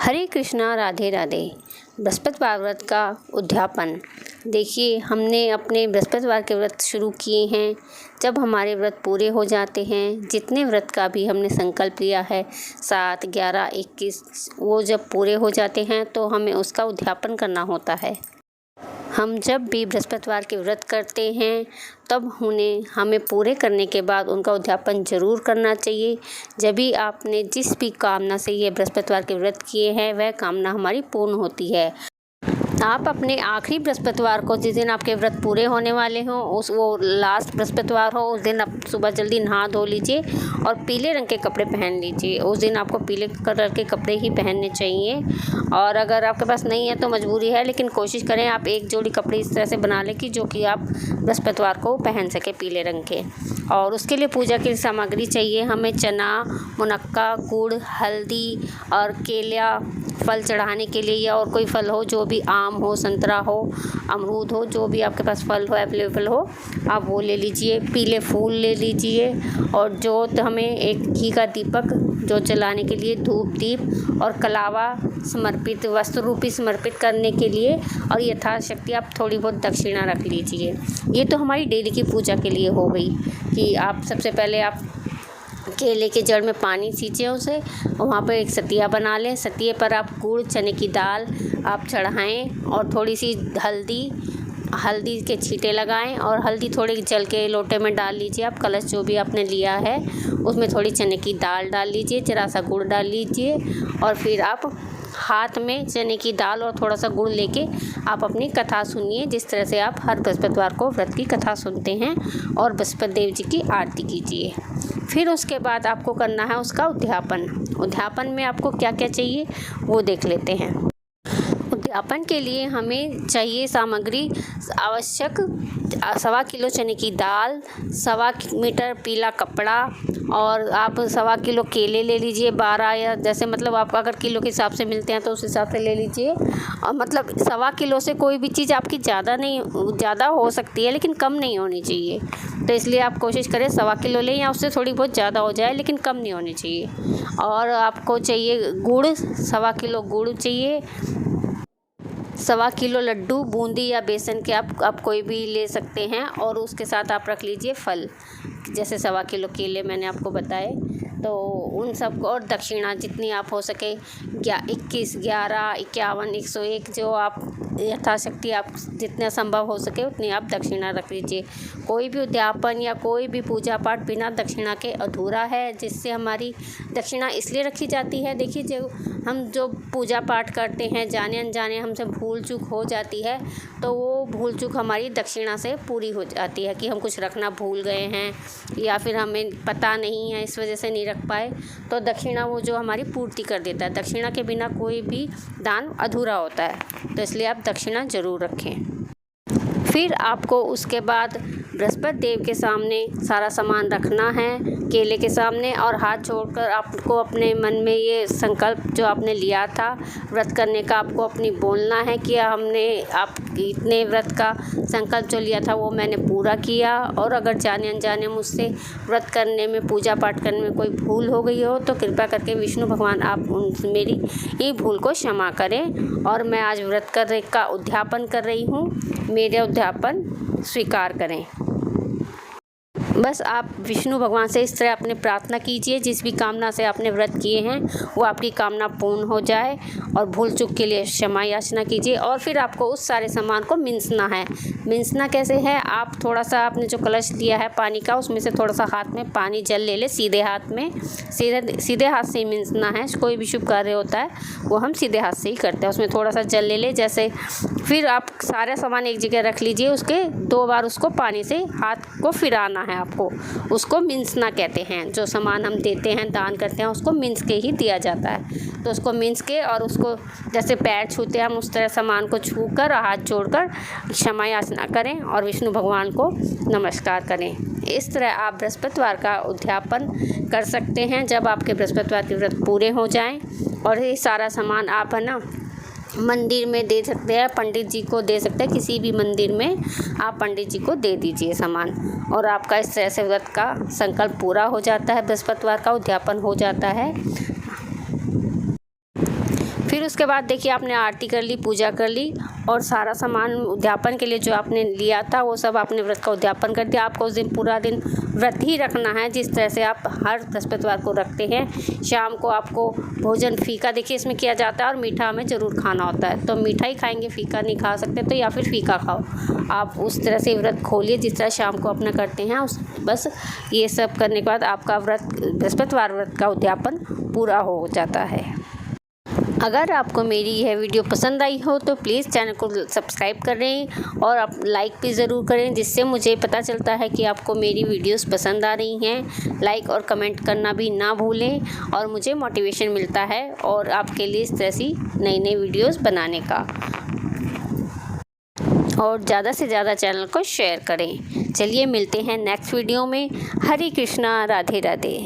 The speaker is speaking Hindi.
हरे कृष्णा राधे राधे। बृहस्पतिवार व्रत का उद्यापन देखिए, हमने अपने बृहस्पतिवार के व्रत शुरू किए हैं। जब हमारे व्रत पूरे हो जाते हैं, जितने व्रत का भी हमने संकल्प लिया है 7, 11, 21, वो जब पूरे हो जाते हैं तो हमें उसका उद्यापन करना होता है। हम जब भी बृहस्पतिवार के व्रत करते हैं तब उन्हें हमें पूरे करने के बाद उनका उद्यापन ज़रूर करना चाहिए। जब भी आपने जिस भी कामना से ये बृहस्पतिवार के व्रत किए हैं वह कामना हमारी पूर्ण होती है। आप अपने आखिरी बृहस्पतिवार को, जिस दिन आपके व्रत पूरे होने वाले हों, वो लास्ट बृहस्पतिवार हो, उस दिन आप सुबह जल्दी नहा धो लीजिए और पीले रंग के कपड़े पहन लीजिए। उस दिन आपको पीले कलर के कपड़े ही पहनने चाहिए। और अगर आपके पास नहीं है तो मजबूरी है, लेकिन कोशिश करें आप एक जोड़ी कपड़े इस तरह से बना लें कि जो कि आप बृहस्पतिवार को पहन सके पीले रंग के। और उसके लिए पूजा की सामग्री चाहिए हमें चना, मुनक्का, गुड़, हल्दी और केला फल चढ़ाने के लिए, या और कोई फल हो, जो भी आम हो, संतरा हो, अमरूद हो, जो भी आपके पास फल हो अवेलेबल हो आप वो ले लीजिए। पीले फूल ले लीजिए और जोत हमें एक घी का दीपक जो जलाने के लिए, धूप दीप और कलावा समर्पित, वस्त्र रूपी समर्पित करने के लिए, और यथाशक्ति आप थोड़ी बहुत दक्षिणा रख लीजिए। ये तो हमारी डेली की पूजा के लिए हो गई कि आप सबसे पहले आप केले के जड़ में पानी सींचे उसे, वहाँ पर एक सतिया बना लें। सतिये पर आप गुड़, चने की दाल आप चढ़ाएं और थोड़ी सी हल्दी के छींटे लगाएं और हल्दी थोड़ी जल के लोटे में डाल लीजिए। आप कलश जो भी आपने लिया है उसमें थोड़ी चने की दाल डाल लीजिए, जरा सा गुड़ डाल लीजिए और फिर आप हाथ में चने की दाल और थोड़ा सा गुड़ लेके आप अपनी कथा सुनिए, जिस तरह से आप हर बृहस्पतिवार को व्रत की कथा सुनते हैं, और बृहस्पति देव जी की आरती कीजिए। फिर उसके बाद आपको करना है उसका उद्यापन। उद्यापन में आपको क्या क्या चाहिए वो देख लेते हैं। उद्यापन के लिए हमें चाहिए सामग्री आवश्यक 1.25 किलो चने की दाल, 1.25 मीटर पीला कपड़ा, और आप 1.25 किलो केले ले लीजिए, 12, या जैसे मतलब आप अगर किलो के हिसाब से मिलते हैं तो उस हिसाब से ले लीजिए। और मतलब 1.25 किलो से कोई भी चीज़ आपकी ज़्यादा हो सकती है लेकिन कम नहीं होनी चाहिए, तो इसलिए आप कोशिश करें 1.25 किलो लें, या उससे थोड़ी बहुत ज़्यादा हो जाए लेकिन कम नहीं होनी चाहिए। और आपको चाहिए गुड़, 1.25 किलो गुड़ चाहिए, 1.25 किलो लड्डू बूंदी या बेसन के आप कोई भी ले सकते हैं, और उसके साथ आप रख लीजिए फल, जैसे 1.25 किलो केले मैंने आपको बताए, तो उन सब को, और दक्षिणा जितनी आप हो सके 21, 11, 51, 101 जो आप यथाशक्ति आप जितना संभव हो सके उतनी आप दक्षिणा रख लीजिए। कोई भी उद्यापन या कोई भी पूजा पाठ बिना दक्षिणा के अधूरा है, जिससे हमारी दक्षिणा इसलिए रखी जाती है, देखिए जो पूजा पाठ करते हैं जाने अनजाने हमसे भूल चूक हो जाती है, तो वो भूल चूक हमारी दक्षिणा से पूरी हो जाती है कि हम कुछ रखना भूल गए हैं या फिर हमें पता नहीं है इस वजह से नहीं रख पाए, तो दक्षिणा वो जो हमारी पूर्ति कर देता है। दक्षिणा के बिना कोई भी दान अधूरा होता है, तो इसलिए आप दक्षिणा ज़रूर रखें। फिर आपको उसके बाद बृहस्पति देव के सामने सारा सामान रखना है, केले के सामने, और हाथ जोड़कर आपको अपने मन में ये संकल्प जो आपने लिया था व्रत करने का आपको अपनी बोलना है कि आप इतने व्रत का संकल्प जो लिया था वो मैंने पूरा किया, और अगर जाने अनजाने मुझसे व्रत करने में, पूजा पाठ करने में कोई भूल हो गई हो तो कृपा करके विष्णु भगवान आप मेरी ये भूल को क्षमा करें, और मैं आज व्रत करने का उद्यापन कर रही हूँ, मेरा उद्यापन स्वीकार करें। बस आप विष्णु भगवान से इस तरह अपने प्रार्थना कीजिए, जिस भी कामना से आपने व्रत किए हैं वो आपकी कामना पूर्ण हो जाए, और भूल चूक के लिए क्षमा याचना कीजिए। और फिर आपको उस सारे सामान को मिंसना है। मिंसना कैसे है, आप थोड़ा सा आपने जो कलश लिया है पानी का, उसमें से थोड़ा सा हाथ में पानी जल ले सीधे हाथ में, सीधे हाथ से ही मिंसना है। कोई भी शुभ कार्य होता है वो हम सीधे हाथ से ही करते हैं। उसमें थोड़ा सा जल ले जैसे, फिर आप सारा सामान एक जगह रख लीजिए, उसके 2 बार उसको पानी से हाथ को फिराना है आपको, उसको मिंसना कहते हैं। जो सामान हम देते हैं, दान करते हैं, उसको मिंस के ही दिया जाता है। तो उसको मिंस के, और उसको जैसे पैर छूते हैं हम उस तरह सामान को छूकर हाथ जोड़कर क्षमा याचना करें और विष्णु भगवान को नमस्कार करें। इस तरह आप बृहस्पतिवार का उद्यापन कर सकते हैं जब आपके बृहस्पतिवार के व्रत पूरे हो जाएं। और ये सारा सामान आप है ना मंदिर में दे सकते हैं, पंडित जी को दे सकते हैं, किसी भी मंदिर में आप पंडित जी को दे दीजिए सामान, और आपका इस तरह से व्रत का संकल्प पूरा हो जाता है, बृहस्पतिवार का उद्यापन हो जाता है। फिर उसके बाद देखिए आपने आरती कर ली, पूजा कर ली और सारा सामान उद्यापन के लिए जो आपने लिया था वो सब आपने व्रत का उद्यापन कर दिया। आपको उस दिन पूरा दिन व्रत ही रखना है, जिस तरह से आप हर बृहस्पतिवार को रखते हैं। शाम को आपको भोजन फीका देखिए इसमें किया जाता है और मीठा हमें ज़रूर खाना होता है, तो मीठा ही खाएंगे, फीका नहीं खा सकते तो या फिर फीका खाओ। आप उस तरह से व्रत खोलिए जिस तरह शाम को अपना करते हैं। बस ये सब करने के बाद आपका व्रत बृहस्पतिवार व्रत का उद्यापन पूरा हो जाता है। अगर आपको मेरी यह वीडियो पसंद आई हो तो प्लीज़ चैनल को सब्सक्राइब करें और आप लाइक भी ज़रूर करें, जिससे मुझे पता चलता है कि आपको मेरी वीडियोस पसंद आ रही हैं। लाइक और कमेंट करना भी ना भूलें और मुझे मोटिवेशन मिलता है और आपके लिए इस तरह से नई नई वीडियोस बनाने का। और ज़्यादा से ज़्यादा चैनल को शेयर करें। चलिए मिलते हैं नेक्स्ट वीडियो में। हरे कृष्णा, राधे राधे।